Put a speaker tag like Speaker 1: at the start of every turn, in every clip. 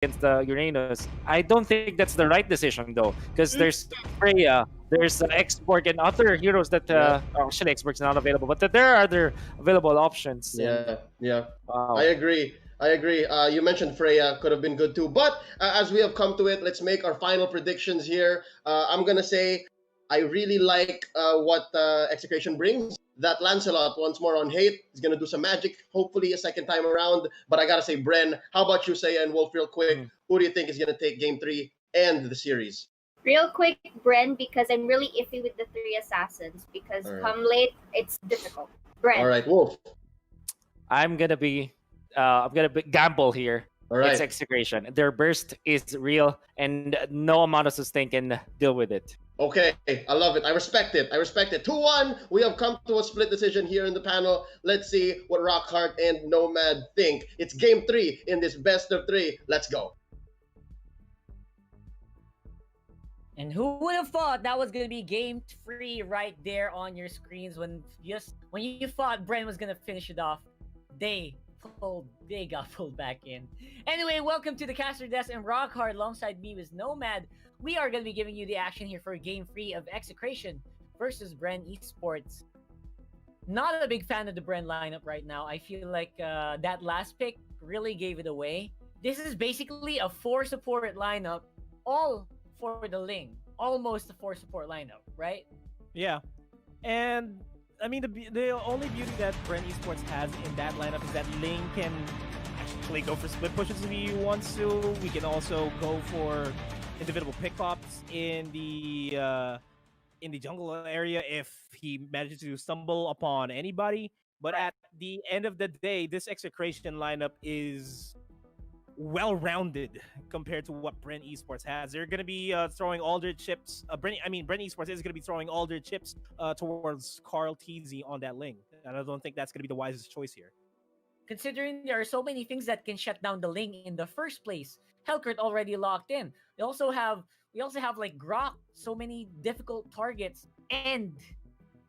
Speaker 1: against the Uranus. I don't think that's the right decision though, because there's Freya, there's Xborg and other heroes that actually Xborg's not available, but there are other available options. And
Speaker 2: Yeah, yeah. I
Speaker 1: wow,
Speaker 2: agree. I agree. You mentioned Freya could have been good too, but as we have come to it, let's make our final predictions here. I'm gonna say I really like what Execration brings. That Lancelot once more on hate is gonna do some magic. Hopefully a second time around. But I gotta say, Bren, how about you, Saya and Wolf, real quick?
Speaker 1: Mhm.
Speaker 2: Who do you think is gonna take Game 3 and the series?
Speaker 3: Real quick, Bren, because I'm really iffy with the three assassins. Because
Speaker 2: All right.
Speaker 3: come late, it's difficult.
Speaker 2: All
Speaker 3: Bren.
Speaker 2: right, Wolf.
Speaker 1: I'm gonna be gamble here.
Speaker 2: All
Speaker 1: It's
Speaker 2: right.
Speaker 1: Execration. Their burst is real, and no amount of sustain can deal with it.
Speaker 2: Okay, I love it. I respect it. I respect it. 2-1. We have come to a split decision here in the panel. Let's see what Rockhart and Nomad think. It's game 3 in this best of 3. Let's go.
Speaker 4: And who would have thought that was gonna be game 3 right there on your screens when you thought Bren was gonna finish it off, they got pulled back in. Anyway, welcome to the Caster Desk and Rockhard alongside me with Nomad. We are gonna be giving you the action here for game 3 of Execration versus Bren Esports. Not a big fan of the Bren lineup right now. I feel like that last pick really gave it away. This is basically a 4 support lineup, all for the Ling. Almost a 4 support lineup, right?
Speaker 5: Yeah, and I mean the only beauty that Bren Esports has in that lineup is that Ling can actually go for split pushes if he wants to. We can also go for individual pickups in the jungle area if he manages to stumble upon anybody. But at the end of the day, this Execration lineup is well-rounded compared to what Bren Esports has. They're going to be throwing all their chips. Bren Esports is going to be throwing all their chips towards Carl TZ on that Ling, and I don't think that's going to be the wisest choice here.
Speaker 4: Considering there are so many things that can shut down the Ling in the first place. Hellcurt already locked in. We also have like Grok, so many difficult targets, and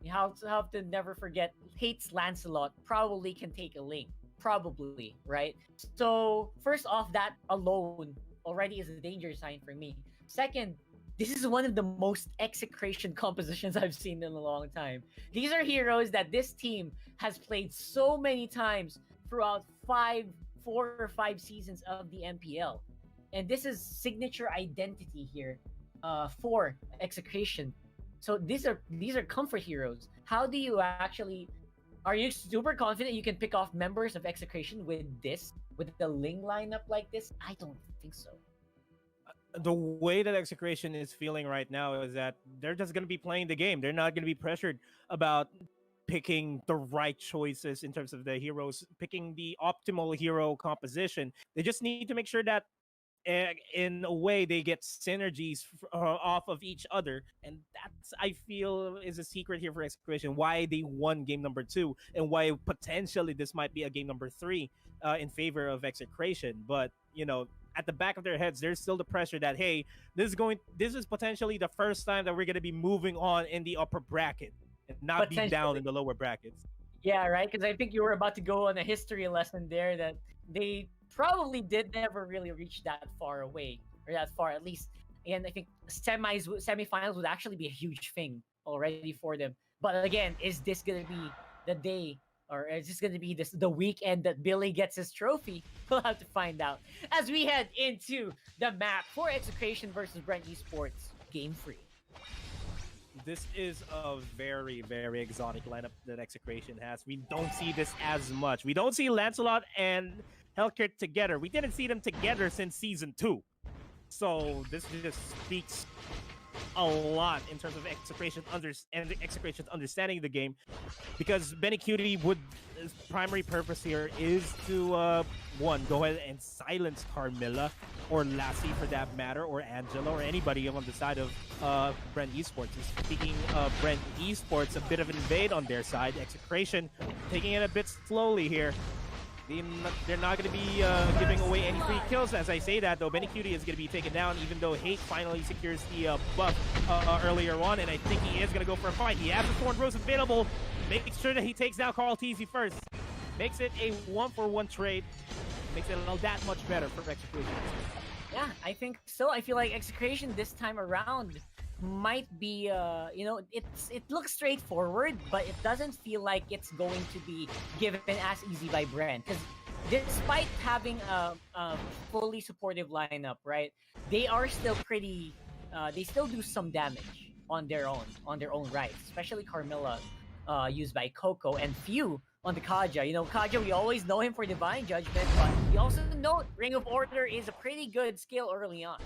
Speaker 4: you have to never forget hates Lancelot probably can take a Ling. Probably, right? So first off, that alone already is a danger sign for me. Second, this is one of the most Execration compositions I've seen in a long time. These are heroes that this team has played so many times throughout 4 or 5 seasons of the MPL. And this is signature identity here for Execration. So these are comfort heroes. How do you actually... Are you super confident you can pick off members of Execration with the Ling lineup like this? I don't think so.
Speaker 5: The way that Execration is feeling right now is that they're just going to be playing the game. They're not going to be pressured about picking the right choices in terms of the heroes, picking the optimal hero composition. They just need to make sure that in a way they get synergies off of each other, and that's, I feel, is a secret here for Execration, why they won game number 2 and why potentially this might be a game number 3 in favor of Execration. But at the back of their heads there's still the pressure that, hey, this is potentially the first time that we're going to be moving on in the upper bracket and not be down in the lower brackets.
Speaker 4: Yeah, right, because I think you were about to go on a history lesson there that they probably did never really reach that far away, or that far at least. And I think semifinals would actually be a huge thing already for them. But again, is this gonna be the day, or is this gonna be the weekend that Billy gets his trophy? We'll have to find out as we head into the map for Execration versus Bren Esports Game 3.
Speaker 5: This is a very, very exotic lineup that Execration has. We don't see this as much. We don't see Lancelot and Hellcurt together. We didn't see them together since season 2. So this just speaks a lot in terms of Execration's understanding the game, because Benny Cutie his primary purpose here is to one, go ahead and silence Carmilla or Lassie for that matter, or Angela, or anybody on the side of Bren Esports. Speaking of Bren Esports, a bit of an invade on their side. Execration taking it a bit slowly here. They're not going to be giving away any free kills. As I say that, though, Benny Cutie is going to be taken down, even though Hate finally secures the buff earlier on, and I think he is going to go for a fight. He has the Thorn Rose available. Makes sure that he takes down Carl TZ first. Makes it a 1-for-1 trade. Makes it that much better for Execution.
Speaker 4: I think so. I feel like Execration this time around might be, it looks straightforward, but it doesn't feel like it's going to be given as easy by Bren. Because despite having a fully supportive lineup, right, they are still pretty, they still do some damage on their own right, especially Carmilla, used by Coco, and Few on the Kaja. You know, Kaja, we always know him for Divine Judgment, but we also know Ring of Order is a pretty good skill early on.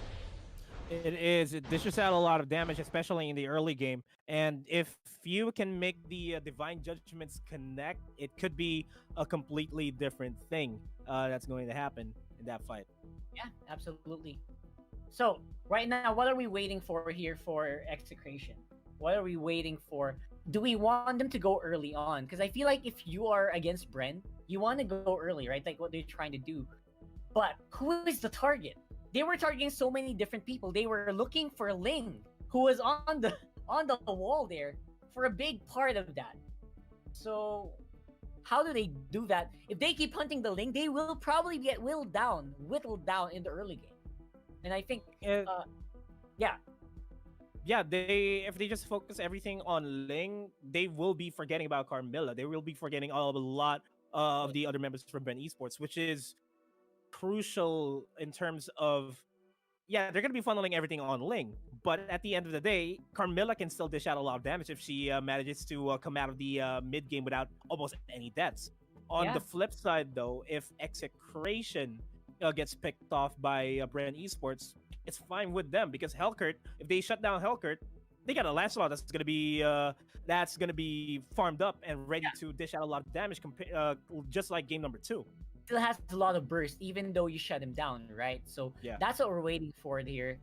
Speaker 5: It is. It dishes out a lot of damage, especially in the early game. And if you can make the Divine Judgments connect, it could be a completely different thing that's going to happen in that fight.
Speaker 4: Yeah, absolutely. So, right now, what are we waiting for here for Execration? What are we waiting for? Do we want them to go early on? Because I feel like if you are against Bren, you want to go early, right? Like what they're trying to do. But who is the target? They were targeting so many different people. They were looking for Ling, who was on the wall there for a big part of that. So how do they do that? If they keep hunting the Ling, they will probably get whittled down in the early game. And I think, yeah,
Speaker 5: if they just focus everything on Ling, they will be forgetting about Carmilla. They will be forgetting a lot of the other members from Bren Esports, which is crucial in terms of, they're going to be funneling everything on Ling. But at the end of the day, Carmilla can still dish out a lot of damage if she manages to come out of the mid game without almost any deaths. On the flip side, though, if Execration gets picked off by Bren Esports, it's fine with them because Hellkurt, if they shut down Hellkurt, they got a Lancelot that's gonna be farmed up and ready to dish out a lot of damage, just like game number 2.
Speaker 4: Still has a lot of burst, even though you shut him down, right? So that's what we're waiting for here.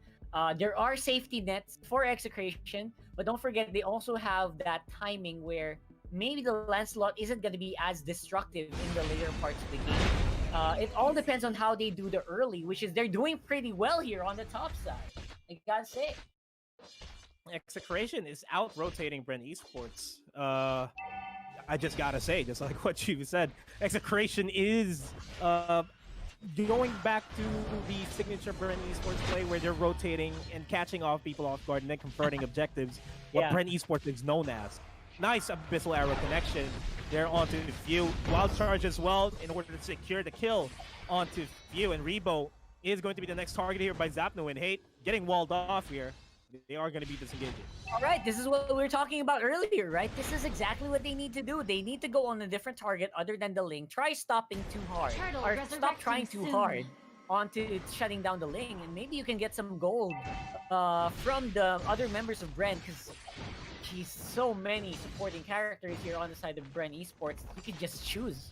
Speaker 4: There are safety nets for Execration, but don't forget they also have that timing where maybe the Lancelot isn't going to be as destructive in the later parts of the game. It all depends on how they do the early, which is they're doing pretty well here on the top side. I gotta say.
Speaker 5: Execration is out rotating Bren Esports. I just gotta say, just like what you said, Execration is going back to the signature Bren Esports play where they're rotating and catching off people off guard and then converting objectives. What Bren Esports is known as. Nice Abyssal Arrow connection. They're onto Few. Wild Charge as well in order to secure the kill onto Few. And Rebo is going to be the next target here by Zapno and Hate. Getting walled off here. They are going to be disengaging.
Speaker 4: All right, this is what we were talking about earlier, right? This is exactly what they need to do. They need to go on a different target other than the Ling. Try stopping too hard. Or stop trying too hard onto shutting down the Ling. And maybe you can get some gold from the other members of Bren, because he's so many supporting characters here on the side of Bren Esports. You can just choose.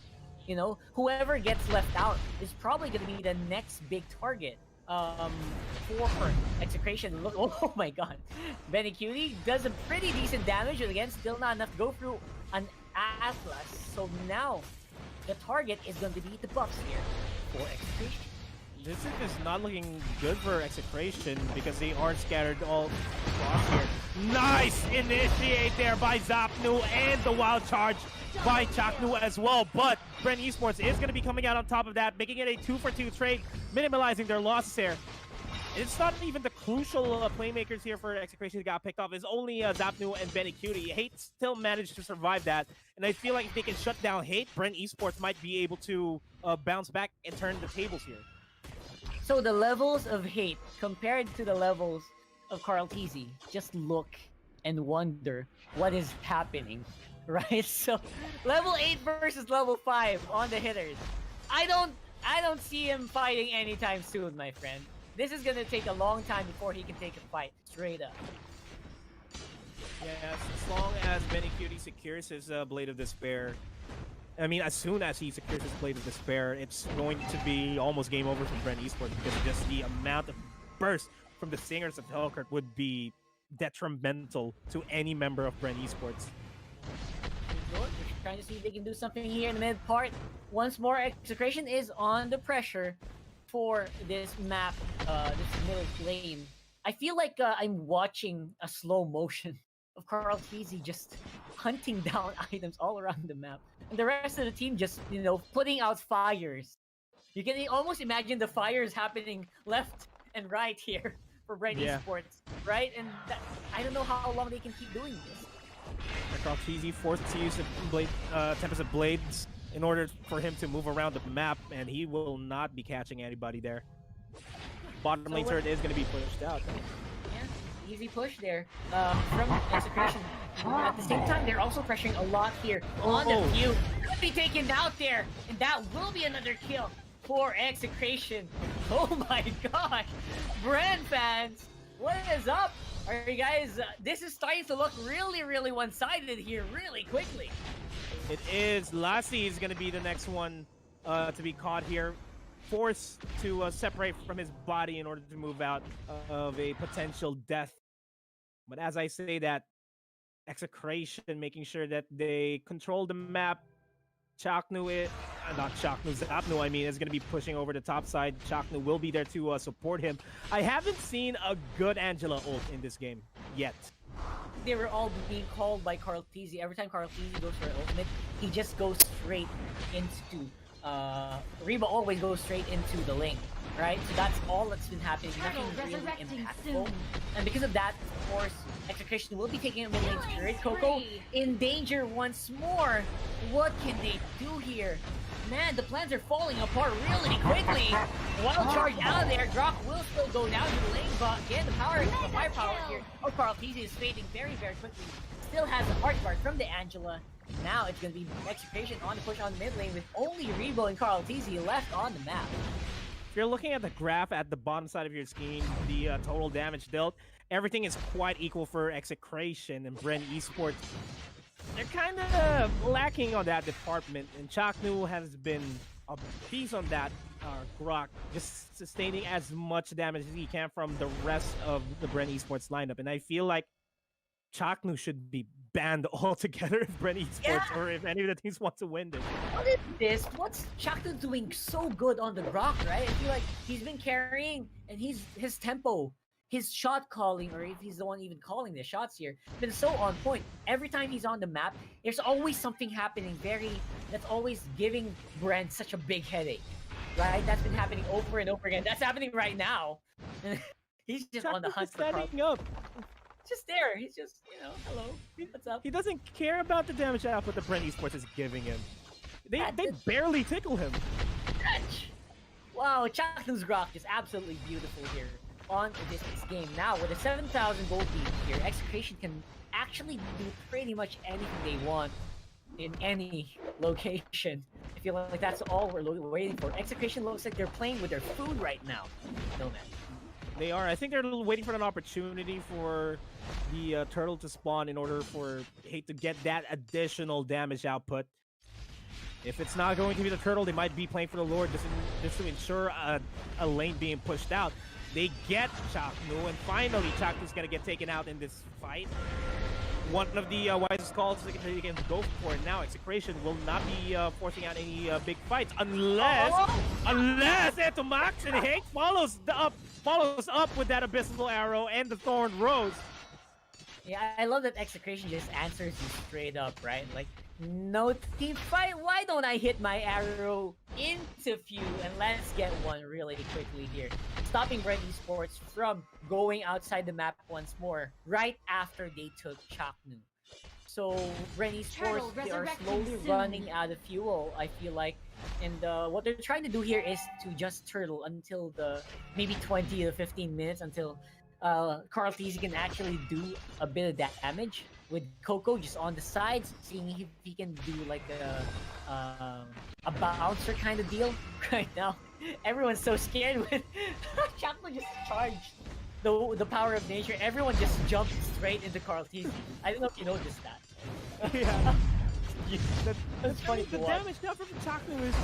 Speaker 4: You know, whoever gets left out is probably going to be the next big target for Execration. Look, oh my god. Benny Cutie does a pretty decent damage, but again, still not enough to go through an Atlas. So now, the target is going to be the buffs here for Execration.
Speaker 5: This is just not looking good for Execration because they are scattered all across here. Nice initiate there by Zapnu and the wild charge by Chaknu as well. But Bren Esports is going to be coming out on top of that, making it a 2-for-2 trade, minimalizing their losses here. It's not even the crucial playmakers here for Execration that got picked off. It's only Zapnu and Benny Cutie. Hate still managed to survive that. And I feel like if they can shut down Hate, Bren Esports might be able to bounce back and turn the tables here.
Speaker 4: So the levels of Hate compared to the levels of Carl Tizzy, just look and wonder what is happening, right? So level 8 versus level 5 on the hitters. I don't see him fighting anytime soon, my friend. This is gonna take a long time before he can take a fight, straight up.
Speaker 5: Yes, as long as Benny Cutie secures his Blade of Despair, I mean, as soon as he secures his Blade of Despair, it's going to be almost game over for Bren Esports because just the amount of burst from the Singers of Hellkurt would be detrimental to any member of Bren Esports.
Speaker 4: We're trying to see if they can do something here in the mid part. Once more, Execration is on the pressure for this map, this middle lane. I feel like I'm watching a slow motion of Carl Tizzy just hunting down items all around the map. And the rest of the team just, you know, putting out fires. You can almost imagine the fires happening left and right here for Bren
Speaker 5: Yeah.
Speaker 4: Esports, right? And I don't know how long they can keep doing this.
Speaker 5: Karltzy forced to use Tempest of Blades in order for him to move around the map, and he will not be catching anybody there. Bottom lane turret is going to be pushed out.
Speaker 4: Yeah, easy push there from Execration. At the same time, they're also pressuring a lot here on the view. Could be taken out there, and that will be another kill for Execration. Oh my gosh, Bren fans, what is up? Are you guys? This is starting to look really, really one-sided here, really quickly.
Speaker 5: It is. Lassie is going to be the next one to be caught here. Forced to separate from his body in order to move out of a potential death. But as I say that, Execration making sure that they control the map. Chaknu, not Chaknu, Zapnu, I mean, is going to be pushing over the top side. Chaknu will be there to support him. I haven't seen a good Angela ult in this game yet.
Speaker 4: They were all being called by Karltzy. Every time Karltzy goes for an ultimate, he just goes straight into Reba always goes straight into the lane, right? So that's all that's been happening. Nothing really impactful. And because of that, of course, Execration will be taking a mid-lane spirit. Coco in danger once more. What can they do here? Man, the plans are falling apart really quickly. Wild charge out of there. Drock will still go down to the lane, but again, the firepower here of Karltzy is fading very, very quickly. Still has a hard guard from the Angela. Now it's going to be Execration on the push on mid lane with only Rebo and Karltzy left on the map.
Speaker 5: If you're looking at the graph at the bottom side of your screen, the total damage dealt, everything is quite equal for Execration and Bren Esports. They're kind of lacking on that department, and Chaknu has been a piece on that. Grok just sustaining as much damage as he can from the rest of the Bren Esports lineup, and I feel like Chaknu should be banned altogether if Bren Esports or if any of the teams want to win this.
Speaker 4: What is this? What's Chaknu doing so good on the Grok, right? I feel like he's been carrying, and his tempo, his shot calling, or if he's the one even calling the shots here, been so on point. Every time he's on the map, there's always something happening that's always giving Bren such a big headache, right? That's been happening over and over again. That's happening right now. He's just on the hunt for
Speaker 5: standing up.
Speaker 4: Just there. He's just, hello. What's up?
Speaker 5: He doesn't care about the damage output that Bren Esports is giving him. They barely tickle him.
Speaker 4: Wow, Chaknu's Grok is absolutely beautiful here on this game. Now, with a 7,000 gold lead here, Execration can actually do pretty much anything they want in any location. I feel like that's all we're waiting for. Execration looks like they're playing with their food right now. Nomad.
Speaker 5: They are. I think they're waiting for an opportunity for the turtle to spawn in order for Hate to get that additional damage output. If it's not going to be the turtle, they might be playing for the Lord just to ensure a lane being pushed out. They get Chaknu, and finally Chaknu's going to get taken out in this fight. One of the wisest calls they can go for it now. Execration will not be forcing out any big fights unless Etomax and Hate follows up with that abyssal arrow and the thorn rose.
Speaker 4: Yeah, I love that Execration just answers you straight up, right? Like, no team fight, why don't I hit my arrow into few, and let's get one really quickly here. Stopping Bren Esports from going outside the map once more, right after they took Chaknu. So, Bren Esports, they are slowly running out of fuel, I feel like. And what they're trying to do here is to just turtle until the maybe 20 to 15 minutes until Karltzy can actually do a bit of damage with Coco just on the sides, seeing if he can do like a bouncer kind of deal right now. Everyone's so scared when Chaknu just charged the power of nature. Everyone just jumped straight into Karltzy. I don't know if you noticed that.
Speaker 5: Yeah.
Speaker 4: That's funny
Speaker 5: The
Speaker 4: to watch.
Speaker 5: damage now from Chaknu is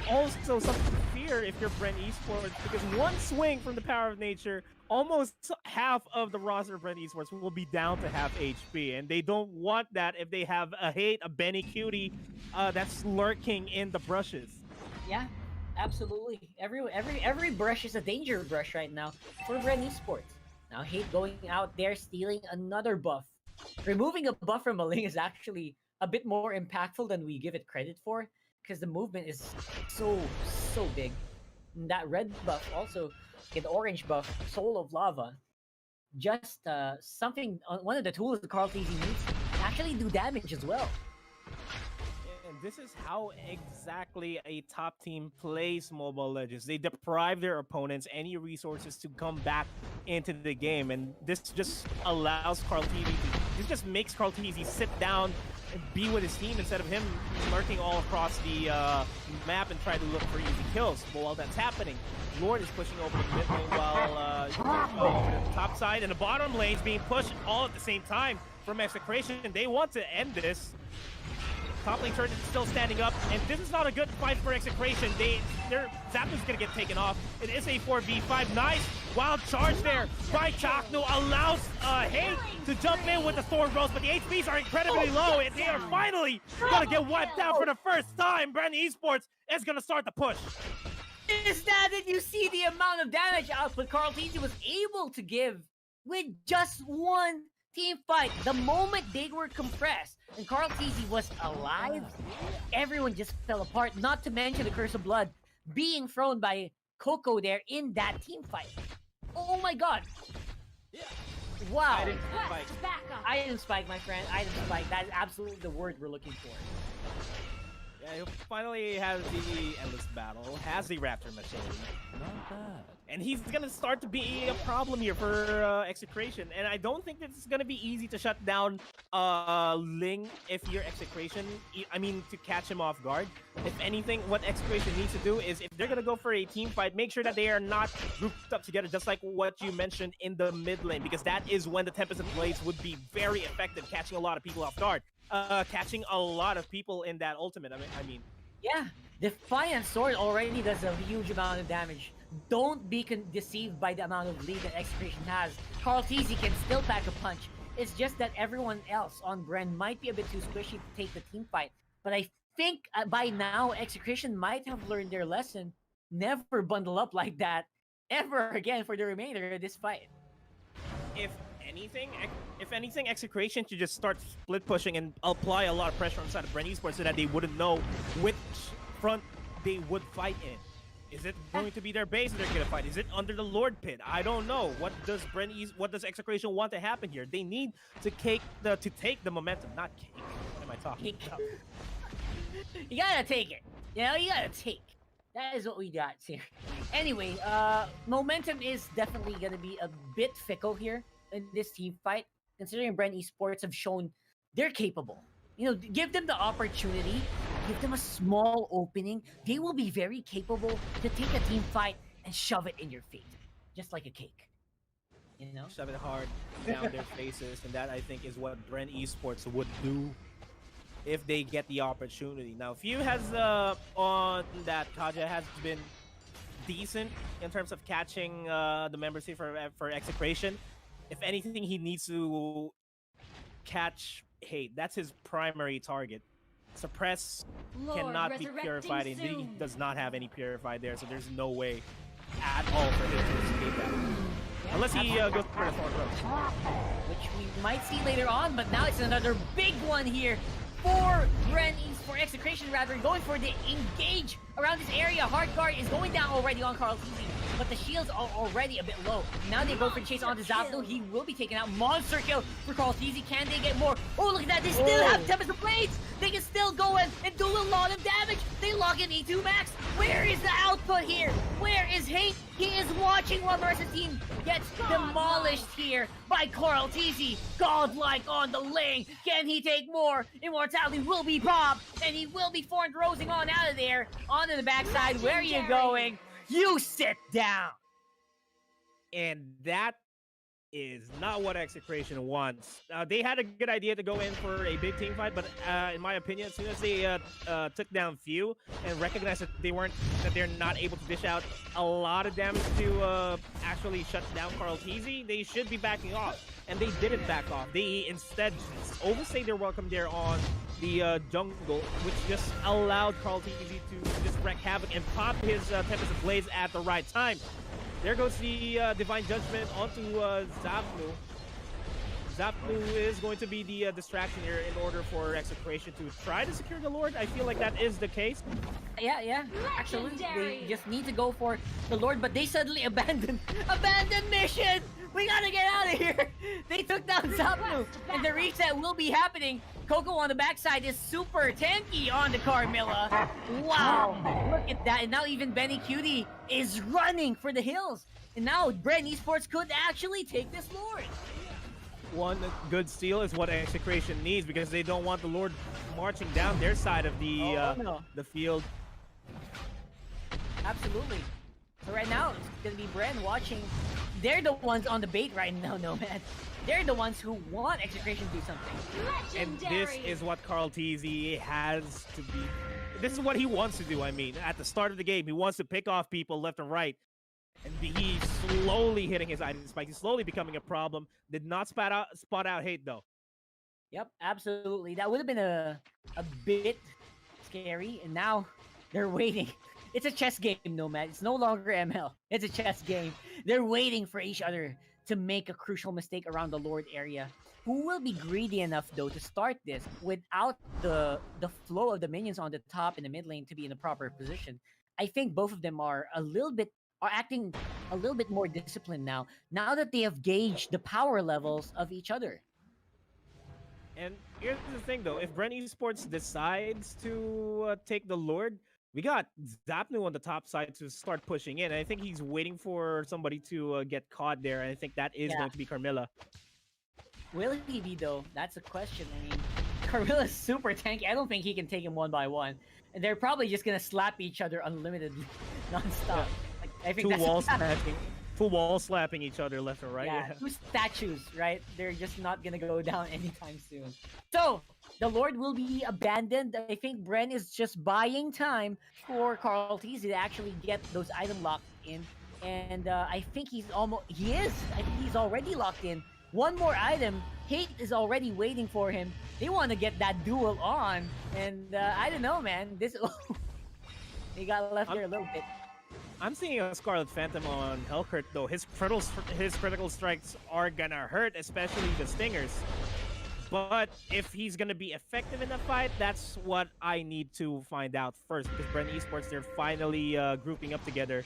Speaker 5: also something to fear if you're Bren Esports, because one swing from the power of nature, almost half of the roster of Bren Esports will be down to half HP, and they don't want that if they have a Hate, a Benny Cutie that's lurking in the brushes.
Speaker 4: Yeah, absolutely. Every brush is a danger brush right now for Bren Esports. Now Hate going out there stealing another buff. Removing a buff from a lane is actually a bit more impactful than we give it credit for, because the movement is so big. And that red buff also an orange buff, Soul of Lava. Just something, one of the tools that Carl Tizzy needs to actually do damage as well.
Speaker 5: And this is how exactly a top team plays Mobile Legends. They deprive their opponents any resources to come back into the game, and this just allows Carl Tizzy this just makes Carl Tizzy sit down and be with his team instead of him lurking all across the map and try to look for easy kills. But while that's happening, Lord is pushing over the mid lane while the top side and the bottom lane's being pushed all at the same time from Execration, and they want to end this. Top lane turret is still standing up, and this is not a good fight for Execration. Zapnu's gonna get taken off. It is a 4v5. Nice wild charge there by Chaknu allows Hate to jump in with the Thorn Rose, but the HPs are incredibly low, and they are finally gonna get wiped out for the first time. Bren Esports is gonna start the push.
Speaker 4: Is that you see the amount of damage output Carl Tizzy was able to give with just one team fight? The moment they were compressed and Carl Tizzy was alive, everyone just fell apart. Not to mention the Curse of Blood being thrown by Coco there in that team fight. Oh my god.
Speaker 5: Yeah.
Speaker 4: Wow.
Speaker 5: Item spike.
Speaker 4: Item spike, my friend. Item spike. That is absolutely the word we're looking for.
Speaker 5: Yeah, he finally has the Endless Battle, has the Raptor Machine.
Speaker 6: Not bad.
Speaker 5: And he's gonna start to be a problem here for Execration, and I don't think it's gonna be easy to shut down Ling if you're Execration. I mean, to catch him off guard. If anything, what Execration needs to do is, if they're gonna go for a team fight, make sure that they are not grouped up together, just like what you mentioned in the mid lane, because that is when the Tempest of Blades would be very effective, catching a lot of people off guard, catching a lot of people in that ultimate. I mean,
Speaker 4: yeah, Defiant Sword already does a huge amount of damage. Don't be deceived by the amount of lead that Execration has. Carl Tizzy can still pack a punch. It's just that everyone else on Bren might be a bit too squishy to take the team fight. But I think by now, Execration might have learned their lesson. Never bundle up like that ever again for the remainder of this fight.
Speaker 5: If anything, Execration should just start split pushing and apply a lot of pressure inside of Bren Esports so that they wouldn't know which front they would fight in. Is it going to be their base that they're gonna fight? Is it under the Lord Pit? I don't know. What does Execration want to happen here? They need to take the momentum, not cake. What am I talking about?
Speaker 4: You gotta take it. You know, you gotta take. That is what we got here. Anyway, momentum is definitely gonna be a bit fickle here in this team fight, considering Bren Esports have shown they're capable. You know, give them the opportunity, give them a small opening. They will be very capable to take a team fight and shove it in your face, just like a cake. You know?
Speaker 5: Shove it hard down their faces, and that, I think, is what Bren Esports would do if they get the opportunity. Now, Few has on that Kaja has been decent in terms of catching the membership for Execration. If anything, he needs to catch Hate. That's his primary target. Suppress cannot be purified, and he does not have any purified there, so there's no way at all for him to escape that. Unless he goes for the Thorn Rose.
Speaker 4: Which we might see later on, but now it's another big one here for for Execration rather, going for the engage around this area. Hard guard is going down already on Carl Tizzy, but the shields are already a bit low. Now they go for the chase onto Zapdo. He will be taken out. Monster kill for Carl Tizzy. Can they get more? Oh, look at that. They still have Tempest of Blades. They can still go in and do a lot of damage. They lock in E2 Max. Where is the output here? Where is Hate? He is watching while the rest of the team gets demolished here by Carl Tizzy. Godlike on the lane. Can he take more? Immortality will be popped, and he will be formed rosing on out of there. Onto the backside. Where are you going? You sit down.
Speaker 5: And that is not what Execration wants. They had a good idea to go in for a big team fight, but in my opinion, as soon as they took down Few and recognized that they're not able to dish out a lot of damage to actually shut down Carl Tizzy, they should be backing off. And they didn't back off. They instead overstayed their welcome there on the jungle, which just allowed Carl Tizzy to just wreak havoc and pop his Tempest of Blades at the right time. There goes the Divine Judgment onto Zabnu. Zapnu is going to be the distraction here in order for Execration to try to secure the Lord. I feel like that is the case.
Speaker 4: Yeah. Actually, they just need to go for the Lord, but they suddenly abandon mission. We gotta get out of here. They took down Zapnu, and the reset will be happening. Coco on the backside is super tanky on the Carmilla. Wow, look at that. And now even Benny Cutie is running for the hills. And now Bren Esports could actually take this Lord.
Speaker 5: One good steal is what Execration needs because they don't want the Lord marching down their side of the field.
Speaker 4: Absolutely. So right now, it's gonna be Bren watching. They're the ones on the bait right now, Nomad. They're the ones who want Execration to do something.
Speaker 5: And this is what Carl TZ has to be. This is what he wants to do, I mean. At the start of the game, he wants to pick off people left and right. And he's slowly hitting his item spike. He's slowly becoming a problem. Did not spot out hate, though.
Speaker 4: Yep, absolutely. That would have been a bit scary. And now they're waiting. It's a chess game, Nomad. It's no longer ML. It's a chess game. They're waiting for each other to make a crucial mistake around the Lord area. Who will be greedy enough, though, to start this without the flow of the minions on the top and the mid lane to be in the proper position? I think both of them are acting a little bit more disciplined now that they have gauged the power levels of each other.
Speaker 5: And here's the thing, though. If Bren Esports decides to take the Lord, we got Zapnu on the top side to start pushing in. I think he's waiting for somebody to get caught there. And I think that is going to be Carmilla.
Speaker 4: Will he be, though? That's a question. I mean, Carmilla's super tanky. I don't think he can take him one by one. And they're probably just going to slap each other unlimitedly, non-stop. Like, I think
Speaker 5: Two wall slapping each other left and right.
Speaker 4: Yeah, two statues, right? They're just not going to go down anytime soon. So, the Lord will be abandoned. I think Bren is just buying time for Carl TZ to actually get those items locked in. And I think he is. I think he's already locked in. One more item. Hate is already waiting for him. They want to get that duel on. And I don't know, man. They got left there a little bit.
Speaker 5: I'm seeing a Scarlet Phantom on Hellcurt, though. His critical strikes are gonna hurt, especially the stingers. But if he's gonna be effective in the fight, that's what I need to find out first. Because Bren Esports, they're finally grouping up together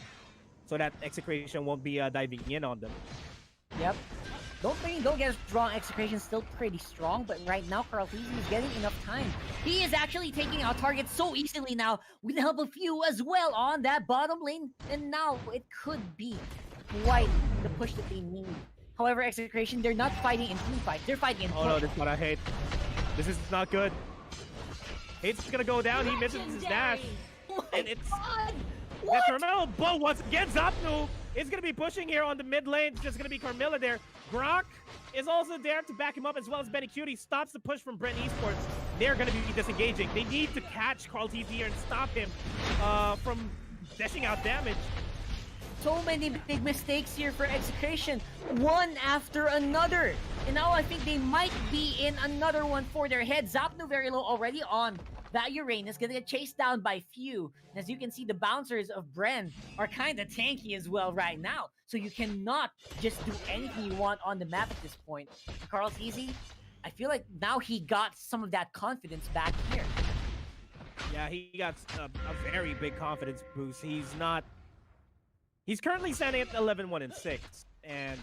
Speaker 5: so that Execration won't be diving in on them.
Speaker 4: Yep. Don't get us wrong, Execration's still pretty strong, but right now Carl TZ is getting enough time. He is actually taking out targets so easily now with the help of few as well on that bottom lane, and now it could be quite the push that they need. However, Execration, they're not fighting in team fight, they're fighting in push.
Speaker 5: Oh no, this is what I hate. This is not good. Hate's gonna go down, he misses his dash. And it's detrimental, but once again, Zapnu is gonna be pushing here on the mid lane. It's just gonna be Carmilla there. Grok is also there to back him up, as well as Benny Cutie stops the push from Bren Esports. They're gonna be disengaging. They need to catch Carl TZ here and stop him from dishing out damage.
Speaker 4: So many big mistakes here for Execration, one after another. And now I think they might be in another one for their head. Zapnu very low already on that Uranus, gonna get chased down by few. And as you can see, the bouncers of Bren are kind of tanky as well right now. So you cannot just do anything you want on the map at this point. Carl TZ, I feel like now he got some of that confidence back here.
Speaker 5: Yeah, he got a very big confidence boost. He's currently standing at 11-1-6, and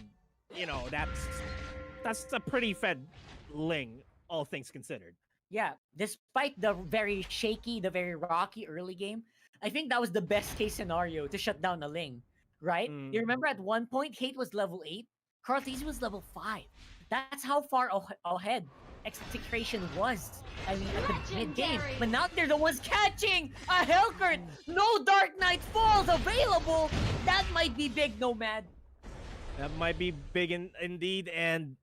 Speaker 5: you know that's a pretty fed Ling, all things considered.
Speaker 4: Yeah, despite the very shaky, the very rocky early game, I think that was the best case scenario to shut down the Ling, right? You remember at one point, Hate was level 8, Carl TZ was level 5. That's how far ahead Execration was. I mean, at the mid-game. But now they're the ones catching a Hellcurt. No Dark Knight Falls available. That might be big, Nomad.
Speaker 5: That might be big indeed, and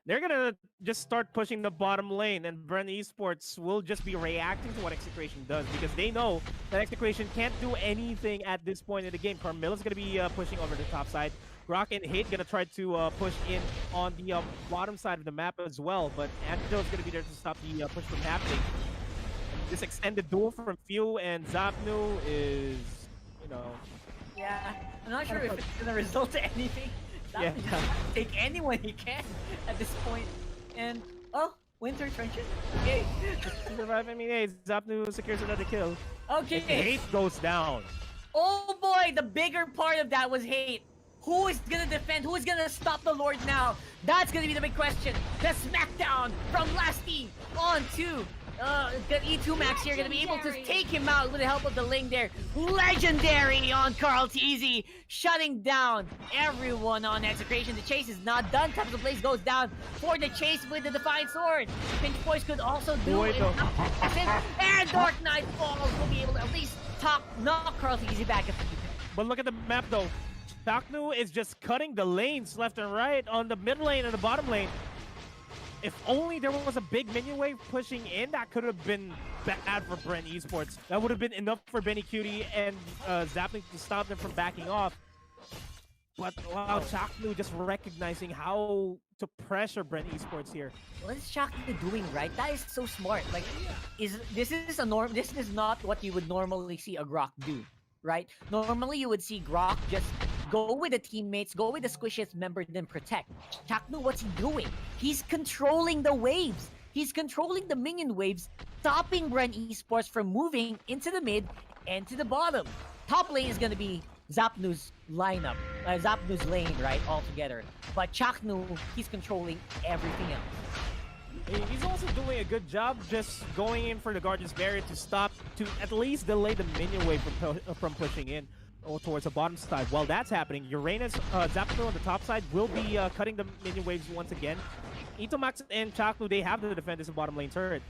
Speaker 5: they're gonna just start pushing the bottom lane, and Bren Esports will just be reacting to what Execration does because they know that Execration can't do anything at this point in the game. Carmilla's gonna be pushing over the top side. Rock and Hate gonna try to push in on the bottom side of the map as well, but Angel's gonna be there to stop the push from happening. This extended duel from Few and Zapnu is, you know...
Speaker 4: Yeah, I'm not sure if it's gonna result in anything.
Speaker 5: Yeah.
Speaker 4: Zapnu just take anyone he can at this point. And Winter Trenches. Okay.
Speaker 5: I mean, hey, Zapnu secures another kill.
Speaker 4: Okay.
Speaker 5: Hate goes down.
Speaker 4: Oh boy, the bigger part of that was hate. Who is gonna defend? Who is gonna stop the Lord now? That's gonna be the big question. The smackdown from Lasty on to the E2 Max here, gonna be able to take him out with the help of the Ling there. Legendary on Carl TZ, shutting down everyone on Execration. The chase is not done. Types of Blaze goes down for the chase with the Defiant Sword. Pinch Boys could also do it. And Dark Knight Falls will be able to at least knock Carl TZ back.
Speaker 5: But look at the map though. Zapnu is just cutting the lanes left and right on the mid lane and the bottom lane. If only there was a big minion wave pushing in, that could have been bad for Bren Esports. That would have been enough for Benny Cutie and Zapnu to stop them from backing off. But wow, Zapnu just recognizing how to pressure Bren Esports here.
Speaker 4: What is Zapnu doing right? That is so smart. Like, this is not what you would normally see a Grok do, right? Normally you would see Grok just go with the teammates, go with the squishiest member, then protect. Zapnu, what's he doing? He's controlling the waves. He's controlling the minion waves, stopping Bren Esports from moving into the mid and to the bottom. Top lane is going to be Zapnu's lineup, Zapnu's lane, right, altogether. But Zapnu, he's controlling everything else.
Speaker 5: He's also doing a good job just going in for the Guardian's Barrier to at least delay the minion wave from pushing in towards the bottom side. While that's happening, Uranus, Zapnu on the top side will be cutting the minion waves once again. Itomax and Chaklu, they have to defend this bottom lane turret.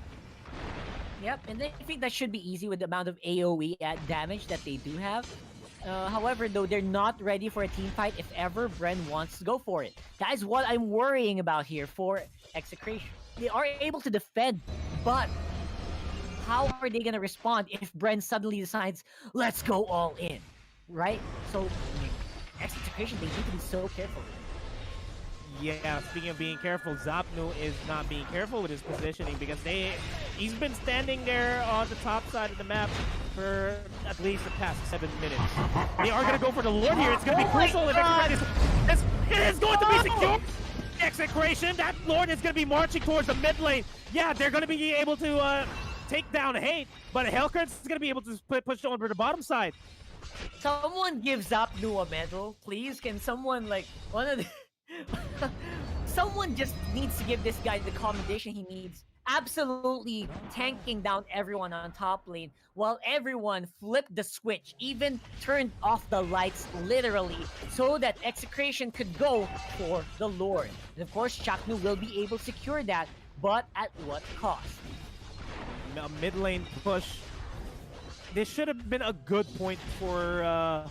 Speaker 4: Yep, and I think that should be easy with the amount of AoE damage that they do have. However, though, they're not ready for a team fight if ever Bren wants to go for it. That is what I'm worrying about here for Execration. They are able to defend, but how are they going to respond if Bren suddenly decides, let's go all in? Right? So, Execration, they need to be so careful.
Speaker 5: Yeah, speaking of being careful, Zapnu is not being careful with his positioning because he's been standing there on the top side of the map for at least the past 7 minutes. They are going to go for the Lord here. It's going to be crucial if it is going to be secure. Execration, that Lord is going to be marching towards the mid lane. Yeah, they're going to be able to take down Hate, but Hellcurt's going to be able to push over the bottom side.
Speaker 4: Someone give Zapnu a medal, please. Can someone, like, one of the... Someone just needs to give this guy the commendation he needs. Absolutely tanking down everyone on top lane while everyone flipped the switch, even turned off the lights literally, so that Execration could go for the Lord. And of course, Chaknu will be able to secure that, but at what cost?
Speaker 5: A mid lane push. This should have been a good point for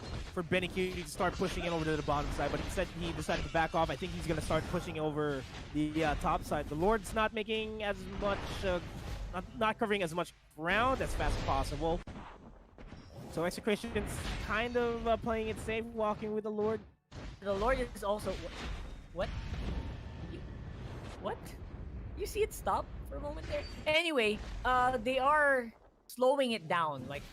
Speaker 5: Benny Cutie to start pushing in over to the bottom side, but instead he decided to back off. I think he's going to start pushing over the top side. The Lord's not making as much, not covering as much ground as fast as possible. So Execration's kind of playing it safe, walking with the Lord.
Speaker 4: The Lord is also... What? What? You see it stop for a moment there? Anyway, they are slowing it down, like,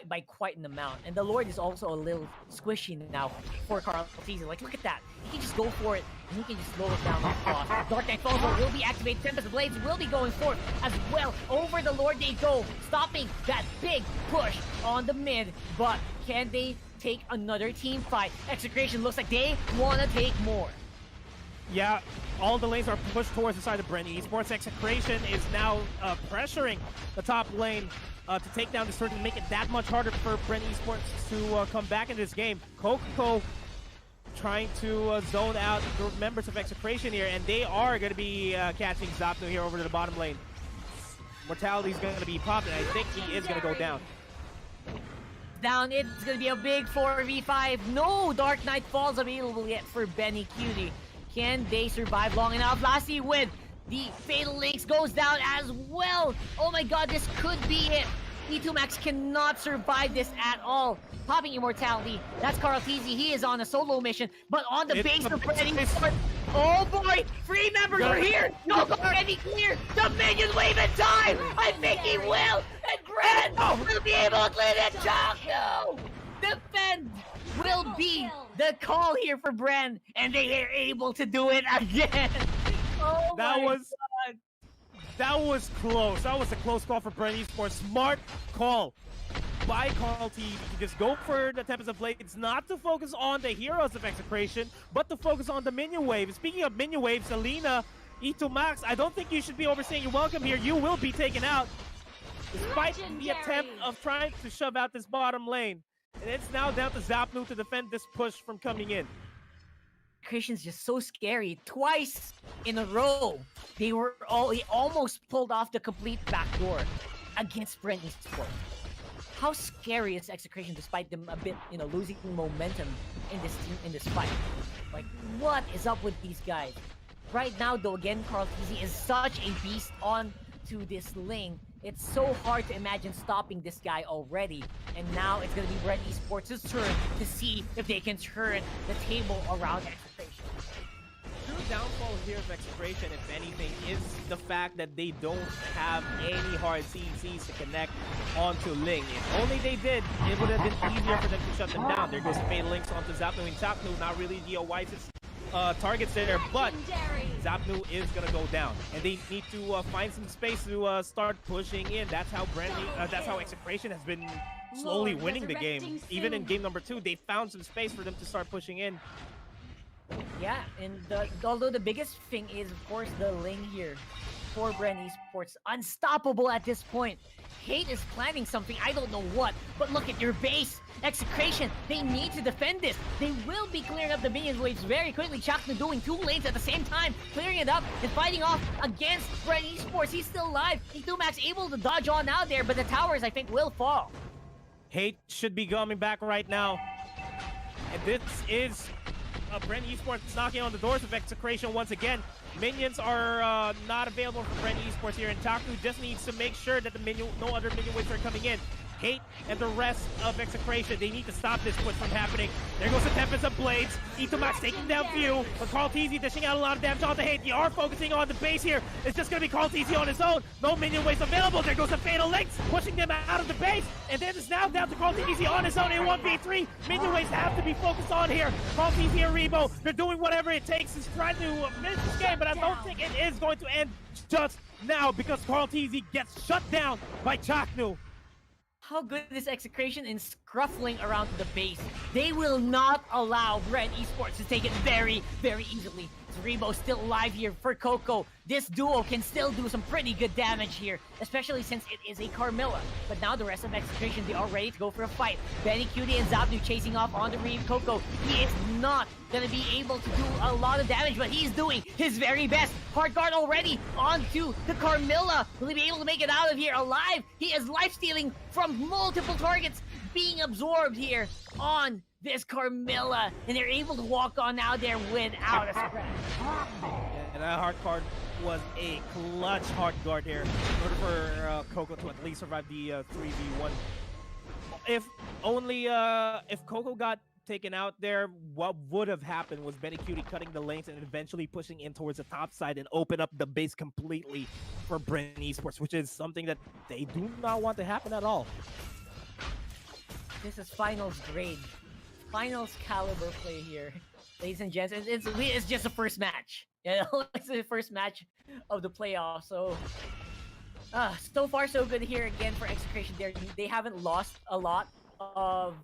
Speaker 4: by quite an amount. And the Lord is also a little squishy now for Carl TZ. Like, look at that. He can just go for it, and he can just slow it down on cost. Dark Knight Falls will be activated. Tempest Blades will be going forth as well. Over the Lord they go, stopping that big push on the mid. But can they take another team fight? Execration looks like they want to take more.
Speaker 5: Yeah, all the lanes are pushed towards the side of Bren Esports. Execration is now pressuring the top lane to take down this turret and make it that much harder for Bren Esports to come back in this game. Coco trying to zone out the members of Execration here, and they are going to be catching Zapnu here over to the bottom lane. Mortality's going to be popping. I think he is going to go down.
Speaker 4: Down, it's going to be a big 4v5. No Dark Knight Falls available yet for Benny Cutie. Can they survive long enough? Lassie with the Fatal Links goes down as well. Oh my god, this could be it. E2 Max cannot survive this at all. Popping Immortality. That's Carl TZ. He is on a solo mission, but on the base of Bren. Oh boy, 3 members are here. No, already clear. The minions wave in time. I think he will. And Bren will be able to clear that jump. No. Defend will be the call here for Bren, and they are able to do it again. Oh
Speaker 5: That
Speaker 4: my
Speaker 5: was that was close. That was a close call for Bren Esports. Smart call by Carl T to just go for the Tempest of Blades, not to focus on the heroes of Execration, but to focus on the minion wave. Speaking of minion waves, Selena, E2 Max, I don't think you should be overstaying your welcome here. You will be taken out, despite the attempt of trying to shove out this bottom lane. And it's now down to Zapnu to defend this push from coming in.
Speaker 4: Execration's just so scary. Twice in a row, they almost pulled off the complete backdoor against Bren Esports. How scary is Execration despite them a bit, losing momentum in this fight? Like, what is up with these guys? Right now, though, again, Carl Tizzy is such a beast on to this lane. It's so hard to imagine stopping this guy already. And now it's going to be Bren Esports' turn to see if they can turn the table around Execration.
Speaker 5: True downfall here of Execration, if anything, is the fact that they don't have any hard CCs to connect onto Ling. If only they did, it would have been easier for them to shut them down. There goes Fatal Links onto Zapnu, and Zapnu not really the wisest targets there, but Zapnu is gonna go down, and they need to find some space to start pushing in. That's how that's how Execration has been slowly winning the game. Even in game number 2, they found some space for them to start pushing in.
Speaker 4: Yeah, and although the biggest thing is, of course, the lane here for Bren Esports. Unstoppable at this point. Hate is planning something, I don't know what, but look at your base. Execration, they need to defend this. They will be clearing up the minions waves very quickly. Chakna doing 2 lanes at the same time, clearing it up and fighting off against Bren Esports. He's still alive. E2max able to dodge on out there, but the towers, I think, will fall.
Speaker 5: Hate should be coming back right now. And this is Bren Esports knocking on the doors of Execration once again. Minions are not available for Bren Esports here, and Taku just needs to make sure that no other minion waves are coming in. Hate and the rest of Execration, they need to stop this push from happening. There goes the Tempest of Blades. E2max taking down Few, but Carl Tizzy dishing out a lot of damage onto Hate. They are focusing on the base here. It's just going to be Carl Tizzy on his own. No minion waves available. There goes the Fatal Links, pushing them out of the base. And then it's now down to Carl Tizzy on his own in 1v3. Minion waves have to be focused on here. Carl Tizzy and Rebo, they're doing whatever it takes to try to finish this game, but I don't think it is going to end just now because Carl Tizzy gets shut down by Chaknu.
Speaker 4: How good is Execration in scruffling around the base? They will not allow Bren Esports to take it very, very easily. Rebo still alive here for Coco. This duo can still do some pretty good damage here, especially since it is a Carmilla. But now the rest of Execration, they are ready to go for a fight. Benny Cutie and Zapnu chasing off onto Coco. He is not gonna be able to do a lot of damage, but he's doing his very best. Hard guard already onto the Carmilla. Will he be able to make it out of here alive? He is life-stealing from multiple targets being absorbed here on this Carmilla, and they're able to walk on out there without a scratch.
Speaker 5: And that hard guard was a clutch hard guard here in order for Coco to at least survive the 3v1. If Coco got taken out there, what would have happened was Benny Cutie cutting the lanes and eventually pushing in towards the top side and open up the base completely for Bren Esports, which is something that they do not want to happen at all.
Speaker 4: This is finals grade. Finals caliber play here, ladies and gents. It's just the first match. It's the first match of the playoffs. So, so far so good here again for Execration. They haven't lost a lot of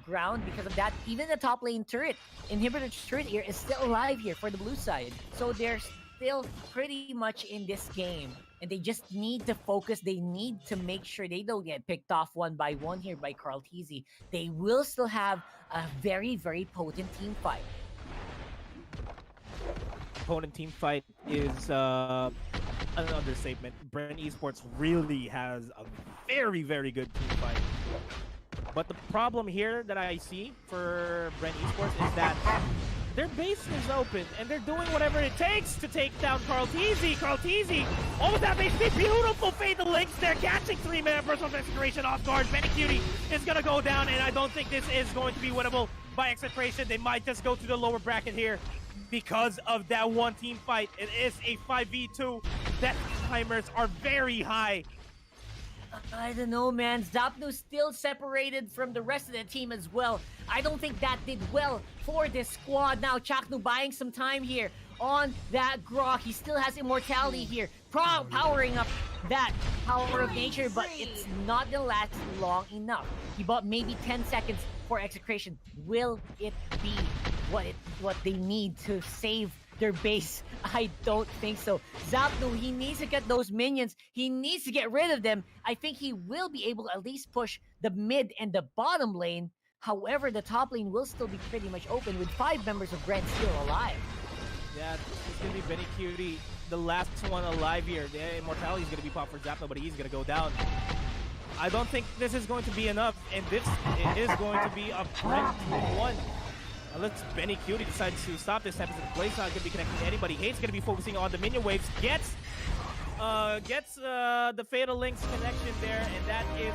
Speaker 4: ground because of that. Even the top lane turret, inhibitor turret here, is still alive here for the blue side. So they're still pretty much in this game. And they just need to focus. They need to make sure they don't get picked off one by one here by Carl Tizzy. They will still have a very, very potent team fight.
Speaker 5: Opponent team fight is an understatement. Bren Esports really has a very, very good team fight. But the problem here that I see for Bren Esports is that their base is open, and they're doing whatever it takes to take down Carl Tizzy. Carl Tizzy, all that base, beautiful Fatal Links. They're catching 3 members of Execration off guard. Benny Cutie is going to go down, and I don't think this is going to be winnable by Execration. They might just go to the lower bracket here because of that one team fight. It is a 5v2. Death timers are very high.
Speaker 4: I don't know, man. Zapnu still separated from the rest of the team as well. I don't think that did well for this squad. Now, Chaknu buying some time here on that Grok. He still has immortality here, powering up that power of nature, but it's not gonna last long enough. He bought maybe 10 seconds for Execration. Will it be what they need to save their base? I don't think so. Zapnu, he needs to get those minions. He needs to get rid of them. I think he will be able to at least push the mid and the bottom lane. However, the top lane will still be pretty much open with 5 members of Bren still alive.
Speaker 5: Yeah, it's gonna be Benny Cutie, the last one alive here. The immortality is gonna be popped for Zapno, but he's gonna go down. I don't think this is going to be enough, and it is going to be a Bren 2-1. Unless Benny Cutie decides to stop this episode. Blade's not gonna be connecting to anybody. Hate's gonna be focusing on the minion waves. Gets the Fatal Links connection there, and that is